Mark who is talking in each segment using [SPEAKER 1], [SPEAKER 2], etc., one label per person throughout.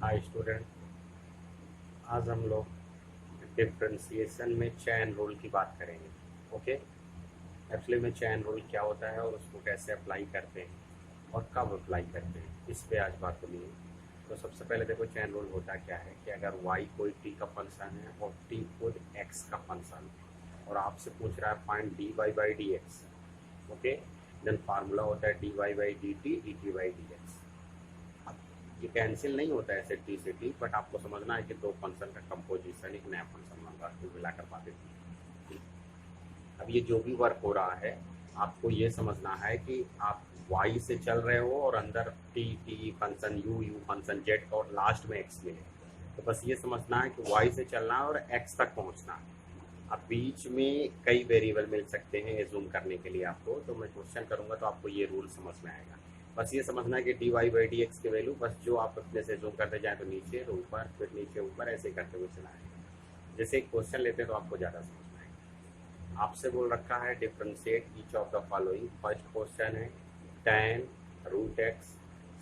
[SPEAKER 1] Hi student. आज हम लोग डिफरेंशिएशन में चेन रूल की बात करेंगे। ओके। एक्चुअली में चेन रूल क्या होता है और उसको कैसे अप्लाई करते हैं और कब अप्लाई करते हैं, इस पे आज बात होनी है। तो सबसे पहले देखो, चेन रूल होता क्या है कि अगर y कोई t का फंक्शन है और t खुद x का फंक्शन है और आपसे पूछ रहा है find dy by d x. Okay. Then formula होता है dy by d t d t by d x. ये कैंसिल नहीं होता है ऐसे टी से टी, बट आपको समझना है कि दो फंक्शन का कंपोजिशन एक नया फंक्शन बन रहा है, तो मिलाकर बातें थी। अब ये जो भी वर्क हो रहा है, आपको ये समझना है कि आप y से चल रहे हो और अंदर T T function you you function Z और लास्ट में x मिले। तो बस ये समझना है कि y से चलना है और x तक पहुंचना है। अब बीच में कई वेरिएबल मिल सकते हैं एज्यूम करने के लिए आपको, तो मैं क्वेश्चन करूंगा तो आपको ये रूल समझ में आएगा। बस ये समझना है कि d y by d x की वैल्यू बस जो आप अपने से जूम करते जाए तो नीचे तो ऊपर, फिर नीचे ऊपर, ऐसे करते हुए चला आएगा। जैसे एक क्वेश्चन लेते हैं तो आपको ज़्यादा समझ में आएगा। आपसे बोल रखा है differentiate each of the following. First question है tan root x,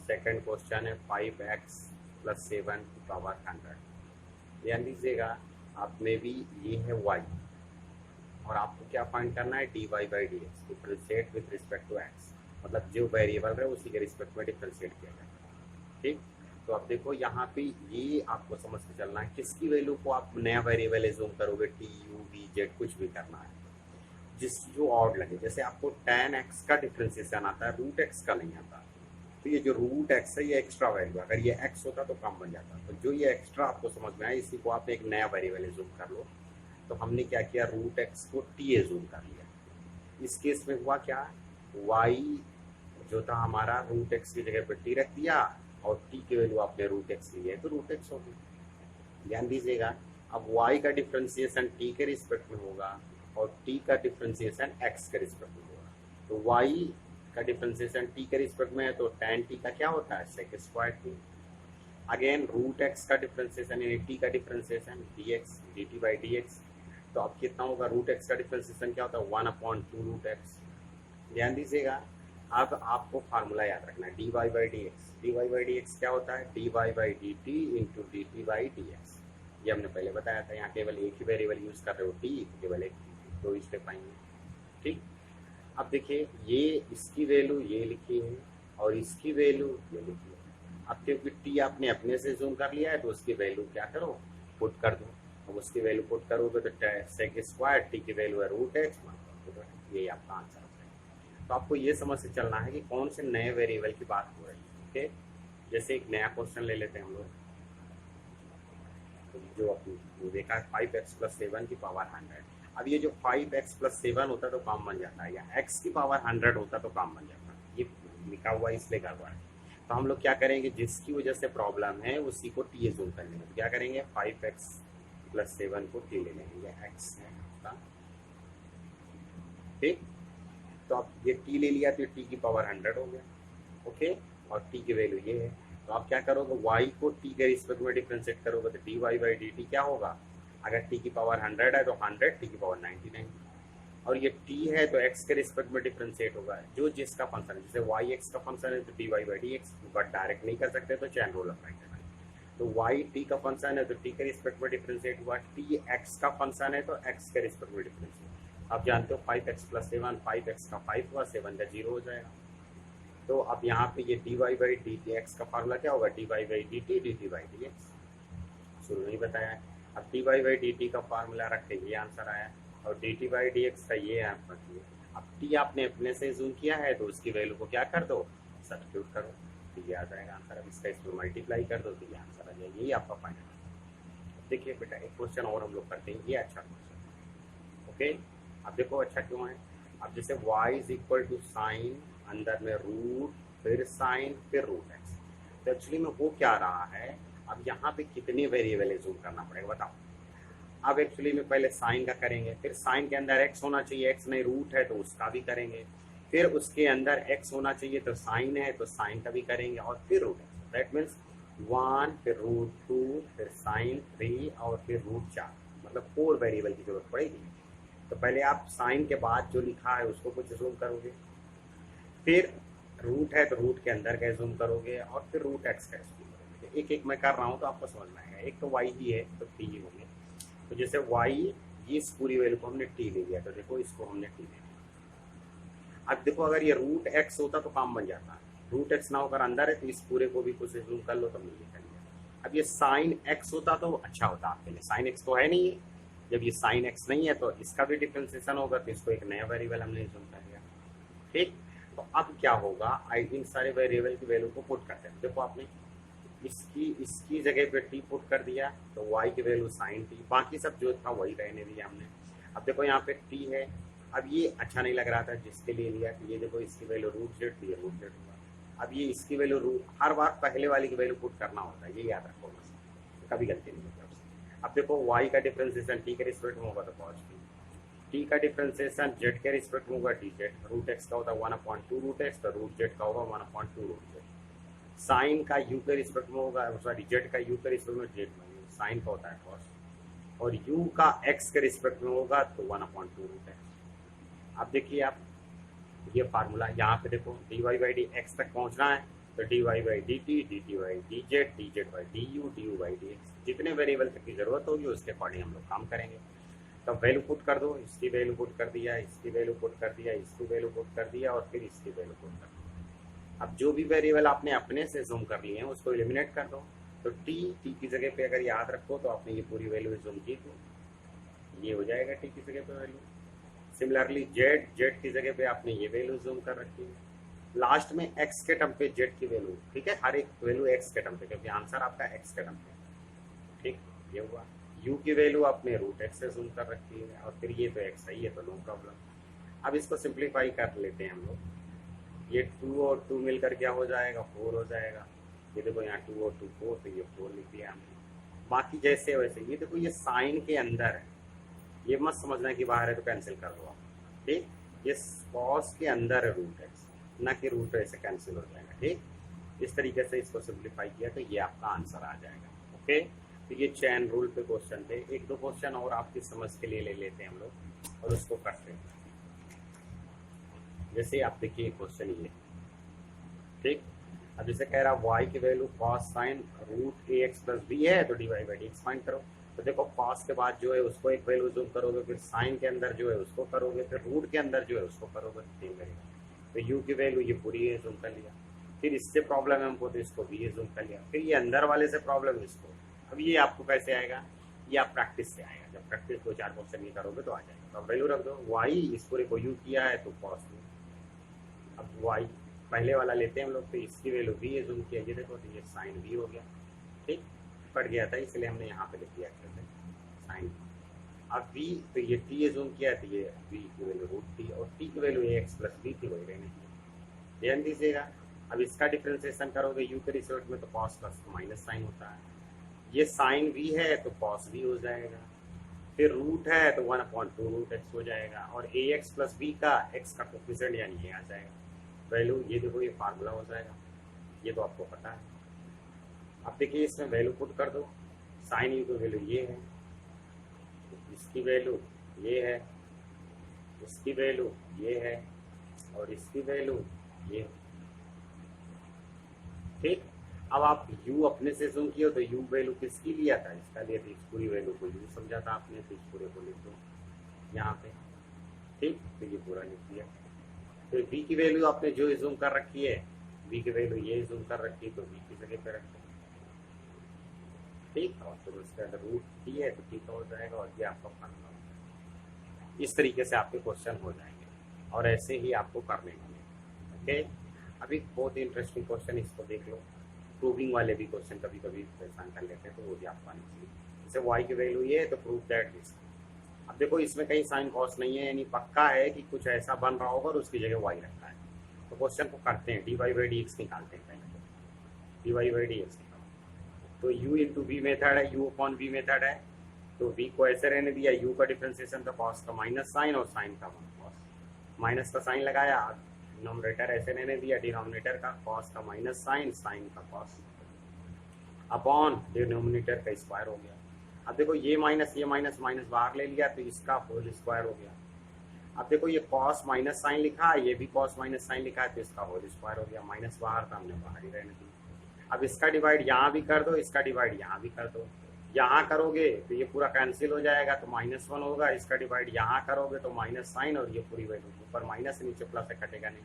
[SPEAKER 1] second question है 5x प्लस 7 की पावर 100। ध्यान दीजिएगा, आप में भी ये है y और आपको क्या फाइंड करना है d y by d x, differentiate with respect to x, मतलब जो वेरिएबल है उसी के रिस्पेक्ट में डिफ्रेंशिएट किया जाएगा। ठीक। तो अब देखो यहाँ पे ये आपको समझ के चलना है किसकी वैल्यू को आप नया वेरिएबल एज्यूम करोगे, टी यू वी जेड कुछ भी करना है जिस जो ऑड लगे। जैसे आपको tan x का डिफ्रेंशिएशन आता है, रूट x का नहीं आता। तो ये जो रूट x है ये एक्स्ट्रा वैल्यू, अगर ये x होता तो कम बन जाता। तो जो ये एक्स्ट्रा आपको समझ में आया, इसी को आप एक नया वेरिएबल एज्यूम कर लो। तो हमने क्या किया, रूट x को t एज्यूम कर लिया। इस केस में हुआ क्या, y जो था हमारा रूट एक्स की जगह पर t रख दिया और t की वैल्यू आपने रूट एक्स ली है तो रूट एक्स हो गई। ध्यान दीजिएगा, अब y का डिफ्रेंशिएशन t के रिस्पेक्ट में होगा और t का डिफ्रेंशिएशन x के रिस्पेक्ट में होगा। तो y का डिफ्रेंशिएशन t के रिस्पेक्ट में है तो tan t का क्या होता है, sec square t। Again root x का डिफ्रेंशिएशन यानी t का differentiation dx dt by dx। तो अब कितना होगा, रूट x का डिफ्रेंशिएशन क्या होता है, 1/2 रूट x। ध्यान दीजिएगा, अब आपको फार्मूला याद रखना है d y by d x. D y by d x क्या होता है, d y by d t into d t by d x. ये हमने पहले बताया था। यहाँ केवल एक ही वेरिएबल यूज कर रहे हो टी, केवल एक, दो स्टेप आएंगे। ठीक। अब देखिए, ये इसकी वैल्यू ये लिखी है और इसकी वैल्यू ये लिखी है। अब क्योंकि टी आपने अपने से जूम कर लिया है तो उसकी वैल्यू क्या करो, पुट कर दो। अब उसकी वैल्यू पुट करोगे तो सेक स्क्वायर टी की वैल्यू है रूट एक्स, यही आपका आंसर। तो आपको ये समझ से चलना है कि कौन से नए वेरिएबल की बात हो रही है। ओके। जैसे एक नया क्वेश्चन ले लेते हैं हम लोग, तो जो अपनी देखा है 5x प्लस 7 की पावर 100। अब ये जो 5x प्लस 7 होता तो काम बन जाता है, या x की पावर 100 होता तो काम बन जाता है। ये लिखा हुआ है इसलिए कर रहा है। तो हम लोग क्या करेंगे, जिसकी वजह से प्रॉब्लम है उसी को टी जूम कर लेंगे। तो क्या करेंगे, 5x प्लस 7 को टी ले लेंगे, या x है उसका। ठीक। तो आप ये t ले लिया तो t की पावर 100 हो गया। ओके। और t की वैल्यू ये है। तो आप क्या करोगे, y को t के रिस्पेक्ट में डिफरेंशिएट करोगे तो dy बाई dt क्या होगा, अगर t की पावर 100 है तो 100, t की पावर 99। और ये t है तो x के रिस्पेक्ट में डिफरेंशिएट होगा, जो जिसका फंक्शन है। जैसे y x का फंक्शन है तो dy by dx, but direct नहीं कर सकते तो चेन रूल अप्लाई करना है। तो y t का फंक्शन है तो t के रिस्पेक्ट में डिफरेंशिएट हुआ, t x का फंक्शन है तो x के रिस्पेक्ट में डिफरेंशिएट। आप जानते हो 5x प्लस 7, 5x का 5 हुआ, 7 का 0 हो जाएगा। तो अब यहाँ पे ये d y by d t x का फार्मूला क्या होगा, d y by d t by d x. शुरू में ही बताया है। अब d y by d t का फार्मूला रख के ये आंसर आया और d t by d x का ये आंसर किया। अब टी आपने अपने से जूम किया है तो उसकी वैल्यू को क्या कर दो, सब्स्टिट्यूट करो, तो ये आ जाएगा आंसर। अब इसका इसमें मल्टीप्लाई कर दो तो ये आंसर आ जाएगा। यही आपका फाइनल। देखिए बेटा, एक क्वेश्चन और हम लोग करते हैं, ये अच्छा क्वेश्चन। ओके। अब देखो अच्छा क्यों है, अब जैसे y is equal to sine, अंदर में रूट, फिर साइन, फिर रूट एक्स। तो एक्चुअली में हो क्या रहा है, अब यहाँ पे कितने वेरिएबल जूम करना पड़ेगा बताओ। अब एक्चुअली में पहले साइन का करेंगे, फिर साइन के अंदर x होना चाहिए, x नहीं रूट है तो उसका भी करेंगे, फिर उसके अंदर x होना चाहिए तो साइन है तो साइन का भी करेंगे, और फिर रूट एक्स। दैट मीन्स 1, फिर रूट 2, फिर साइन 3 और फिर रूट 4, मतलब 4 वेरिएबल की जरूरत पड़ेगी। तो पहले आप साइन के बाद जो लिखा है उसको कुछ जूम करोगे, फिर रूट है तो रूट के अंदर का जूम करोगे, और फिर रूट एक्स का जूम करोगे। एक एक मैं कर रहा हूँ तो आपको समझ में आएगा। एक तो y ही है तो t ही होंगे। तो जैसे y, ये इस पूरी वैल्यू को हमने t ले लिया, तो देखो इसको हमने t ले लिया। अब देखो अगर ये रूट x होता तो काम बन जाता, रूट x ना होकर अंदर है तो इस पूरे को भी कुछ जूम कर लो तो मिल लिया। अब ये साइन x होता तो अच्छा होता आपके लिए, साइन x तो है नहीं है। जब ये साइन x नहीं है तो इसका भी डिफ्रेंसिएशन होगा, तो इसको एक नया वेरिएबल हमने जूम कर लिया। ठीक, तो अब क्या होगा, इन सारे वेरिएबल की वैल्यू को पुट करते हैं। देखो आपने इसकी जगह पे t पुट कर दिया तो y की वैल्यू साइन t, बाकी सब जो था वही रहने दिया हमने। अब देखो यहाँ पे t है, अब ये अच्छा नहीं लग रहा था जिसके लिए लिया, कि ये देखो इसकी वैल्यू रूट जेड थी, रूट जेड हुआ। अब ये इसकी वैल्यू रूट, हर बार पहले वाली की वैल्यू पुट करना होता है, ये याद रखो बस, कभी गलती नहीं होती आपसे। अब देखो y का डिफरेंशिएशन t के रिस्पेक्ट में होगा तो cos t का डिफरेंशिएशन z के रिस्पेक्ट में होगा dz, रूट x का होता है 1/2 रूट x, तो रूट z का होगा 1/2 रूट z। साइन का u के रिस्पेक्ट में होगा, सॉरी z का u के रिस्पेक्ट में z में साइन का होता है cos, और u का x के रिस्पेक्ट में होगा तो 1/2 रूट x। अब देखिए आप ये फार्मूला यहाँ पे देखो, dy बाई डी एक्स तक पहुँचना है तो dy by d t, d t by D Z, D Z by D you, D you by d x, जितने वेरिएबल तक की जरूरत होगी उसके अकॉर्डिंग हम लोग काम करेंगे। तो वैल्यू पुट कर दो, इसकी वैल्यू पुट कर दिया, इसकी वैल्यू पुट कर दिया, इसकी वैल्यू पुट कर दिया, और फिर इसकी वैल्यू पुट कर दिया। अब जो भी वेरिएबल आपने अपने से जूम कर लिए हैं उसको एलिमिनेट कर दो। तो टी की जगह पे अगर याद रखो तो आपने ये पूरी वैल्यू जूम की तो ये हो जाएगा टी की जगह पे वैल्यू। सिमिलरली जेड की जगह पे आपने ये वैल्यू जूम कर रखी है, लास्ट में एक्स के टर्म पे जेड की वैल्यू, ठीक है, हर एक वैल्यू एक्स के टर्म पे, क्योंकि आंसर आपका एक्स के टर्म पे। ठीक, ये हुआ। यू की वैल्यू आपने रूट एक्स से जूम कर रखी है, और फिर ये तो एक्स है, ये तो नो प्रॉब्लम। अब इसको सिंप्लीफाई कर लेते हैं हम लोग। ये 2 और 2 मिलकर क्या हो जाएगा, 4 हो जाएगा। ये देखो यहाँ 2 और 2 4, तो ये 4 लिख दिया हमने। बाकी जैसे वैसे ये देखो, ये साइन के अंदर है, ये मत समझना कि बाहर है तो कैंसिल कर दो आप। ठीक, ये कॉस के अंदर है रूट एक्स, ना कि रूट ऐसे कैंसिल हो जाएगा। ठीक, इस तरीके से इसको सिंप्लीफाई किया तो ये आपका आंसर आ जाएगा। ओके, तो ये चैन रूल पे क्वेश्चन थे। एक दो क्वेश्चन और आपकी समझ के लिए ले लेते हैं हम लोग और उसको करते हैं। जैसे आप देखिए क्वेश्चन ये, ठीक, अब जैसे कह रहा y की value cos sine root a x plus b है, तो d y by d x find करो। तो देखो कॉस के बाद जो है उसको एक वैल्यू जूम करोगे, फिर साइन के अंदर जो है उसको करोगे, फिर रूट के अंदर जो है उसको करोगे, तीन करेगा। तो यू की वैल्यू ये पूरी है, जूम कर लिया। फिर इससे प्रॉब्लम है हमको तो इसको भी ये जूम कर लिया। फिर ये अंदर वाले से प्रॉब्लम इसको। अब ये आपको कैसे आएगा, ये आप प्रैक्टिस से आएगा, जब प्रैक्टिस 2-4 क्वेश्चन नहीं करोगे तो आ जाएगा। तो अब वैल्यू रख दो, वाई इस पूरे को यू किया है तो कॉस यू। अब वाई पहले वाला लेते हैं हम लोग, तो इसकी वैल्यू भी ये जूम किया, ये देखो तो ये साइन भी हो गया। ठीक, पड़ गया था इसलिए हमने यहाँ पे लिख दिया साइन। अब v, तो ये t ये जूम किया तो ये v की वैल्यू रूट t, और t की वैल्यू ax प्लस b थी, वही रहने की। ध्यान दीजिएगा। अब इसका डिफरेंशिएशन करोगे u के रिजल्ट में तो cos प्लस माइनस साइन होता है। ये साइन v है तो cos v हो जाएगा, फिर रूट है तो 1/2 रूट x हो जाएगा, और ax प्लस b का x का कोफिशिएंट यानी ये आ जाएगा वैल्यू। ये देखो ये फार्मूला हो जाएगा, ये तो आपको पता है। अब देखिए इसमें वैल्यू पुट कर दो, साइन यू की वैल्यू ये है, इसकी वैल्यू ये है, इसकी वैल्यू ये है, और इसकी वैल्यू ये। ठीक, अब आप u अपने से जूम किए तो u वैल्यू किसकी लिया था, इसका लिया था, इस पूरी वैल्यू को u समझा था आपने, तो इस पूरे को लिख दो यहाँ पे। ठीक, तो ये पूरा लिख दिया। तो v की वैल्यू आपने जो जूम कर रखी है, v की वैल्यू ये जूम कर रखी है, तो v की जगह पे रख दो। ठीक, और फिर उसके अंदर रूट t है तो t का हो जाएगा, और ये आपका फार्मूला हो जाएगा। इस तरीके से आपके क्वेश्चन हो जाएंगे, और ऐसे ही आपको करने होंगे। ओके, अभी बहुत ही इंटरेस्टिंग क्वेश्चन, इसको देख लो। प्रूविंग वाले भी क्वेश्चन कभी कभी परेशान कर लेते हैं, तो वो भी आपको आनी चाहिए। जैसे y की वैल्यू ये है तो प्रूव दैट दिस। अब देखो इसमें कहीं साइन कॉस नहीं है, यानी पक्का है कि कुछ ऐसा बन रहा होगा और उसकी जगह y रखा है। तो क्वेश्चन को करते हैं, d y by d x निकालते हैं पहले, तो d y by d x. तो u इंटू वी मेथड है, u अपॉन वी मेथड है, तो v को ऐसे रहने दिया, u का डिफरेंशिएशन था कॉस का माइनस साइन, और साइन का कॉस, माइनस का साइन लगाया, डिनोमिनेटर ऐसे रहने दिया, डिनोमिनेटर का कॉस का माइनस साइन, साइन का कॉस, अपॉन डिनोमिनेटर का स्क्वायर हो गया। अब देखो ये माइनस माइनस बाहर ले लिया तो इसका होल स्क्वायर हो गया। अब देखो ये कॉस माइनस साइन लिखा है, ये भी कॉस माइनस साइन लिखा है, तो इसका होल स्क्वायर हो गया। माइनस बाहर था, हमने बाहर ही रहने दिया। अब इसका डिवाइड यहाँ भी कर दो, इसका डिवाइड यहाँ भी कर दो। यहाँ करोगे तो ये पूरा कैंसिल हो जाएगा तो -1 होगा, इसका डिवाइड यहाँ करोगे तो माइनस साइन, और ये पूरी वैल्यू ऊपर माइनस नीचे प्लस है, कटेगा नहीं,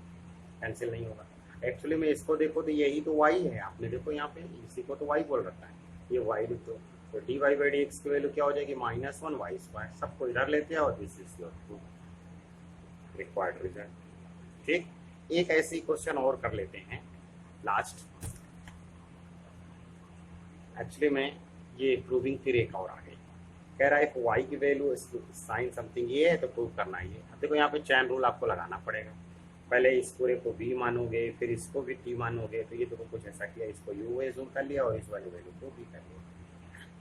[SPEAKER 1] कैंसिल नहीं होगा। एक्चुअली में इसको देखो तो यही तो y है, आपने देखो यहाँ पे इसी को तो y बोल रखा है, ये y लिख दो तो dy बाई dx की वैल्यू क्या हो जाएगी -1 y स्क्वायर। सबको इधर लेते हैं और this is your true required result. ठीक, एक ऐसी क्वेश्चन और कर लेते हैं लास्ट। एक्चुअली में ये प्रूविंग फिर एक और आ गई, कह रहा है y की वैल्यू साइन समथिंग ये है तो प्रूव करना है ये। अब देखो यहाँ पे चैन रूल आपको लगाना पड़ेगा, पहले इस पूरे को b मानोगे, फिर इसको भी t मानोगे, तो ये देखो कुछ ऐसा किया, इसको u जूम कर लिया और इस वाली वैल्यू को भी कर लिया।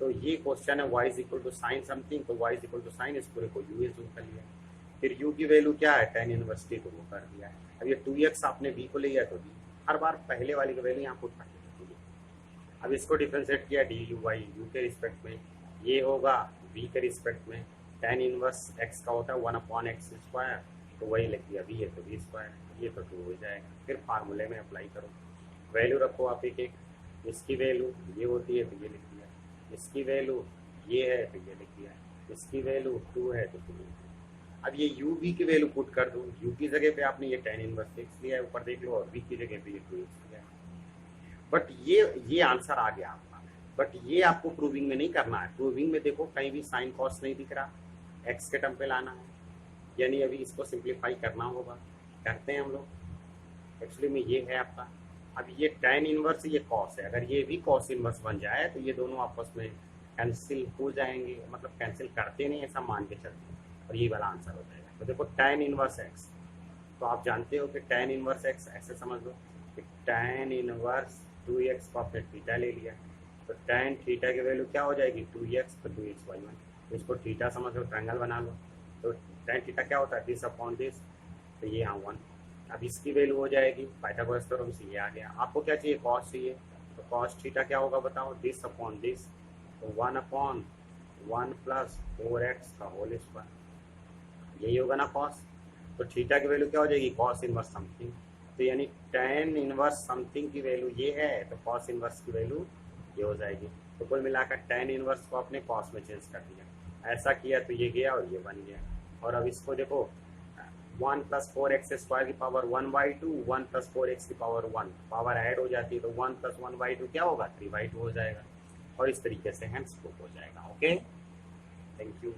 [SPEAKER 1] तो ये क्वेश्चन है y is equal to sine something, तो y is equal to sine, इस पूरे को u जूम कर लिया, फिर u की वैल्यू क्या है tan इनवर्स t, तो वो कर दिया है। अब ये 2x आपने b को ले लिया तो b, हर बार पहले वाली की वैल्यू यहाँ पुट कर देते। अब इसको डिफरेंशिएट किया डी यू बाई यू के रिस्पेक्ट में, ये होगा v के रिस्पेक्ट में, tan इनवर्स x का होता है 1/x स्क्वायर, तो वही लिख दिया v है तो v स्क्वायर, ये तो 2 हो जाएगा। फिर फार्मूले में अप्लाई करो, वैल्यू रखो आप एक एक, इसकी वैल्यू ये होती है तो ये लिख दिया, इसकी वैल्यू ये है तो ये लिख दिया, इसकी वैल्यू 2 है तो 2 लिख दिया। अब ये u v की वैल्यू पुट कर दो, u की जगह पे आपने ये tan इनवर्स x लिया है, ऊपर देख लो, और v की जगह पे ये 2x लिया है। बट ये आंसर आ गया आपका, बट ये आपको प्रूविंग में नहीं करना है। प्रूविंग में देखो कहीं भी साइन कॉस नहीं दिख रहा, एक्स के टर्म पे लाना है, यानी अभी इसको सिंप्लीफाई करना होगा, करते हैं हम लोग। एक्चुअली में ये है आपका, अब ये tan इनवर्स ये कॉस है, अगर ये भी कॉस इनवर्स बन जाए तो ये दोनों आपस में कैंसिल हो जाएंगे, मतलब कैंसिल करते नहीं ऐसा मान के चलते, और ये वाला आंसर हो जाएगा। तो देखो tan इनवर्स एक्स, तो आप जानते हो कि tan इनवर्स एक्स ऐसे समझ लो कि tan इनवर्स 2x को आपने थीटा ले लिया, तो tan थीटा की वैल्यू क्या हो जाएगी 2x, तो 2x/1, तो इसको थीटा समझ लो, ट्रायंगल बना लो, तो tan थीटा क्या होता है दिस अपॉन दिस, तो ये यहाँ 1। अब इसकी वैल्यू हो जाएगी पाइथागोरस थ्योरम से ये आ गया। आपको क्या चाहिए कॉस चाहिए, तो कॉस थीटा क्या होगा बताओ, दिस अपॉन दिस, तो 1/1 प्लस 4x का होल स्क्वायर, यही होगा ना कॉस। तो थीटा की वैल्यू क्या हो जाएगी कॉस इनवर्स समथिंग, तो यानी tan इनवर्स समथिंग की वैल्यू ये है, तो कॉस इनवर्स की वैल्यू ये हो जाएगी। तो कुल मिलाकर tan इनवर्स को आपने कॉस में चेंज कर दिया, ऐसा किया तो ये गया और ये बन गया। और अब इसको देखो 1 प्लस 4x स्क्वायर की पावर 1/2, 1 प्लस 4x की पावर 1, पावर ऐड हो जाती है तो 1 प्लस 1/2 क्या होगा 3/2 हो जाएगा, और इस तरीके से हैंस प्रूफ हो जाएगा। Okay, thank you.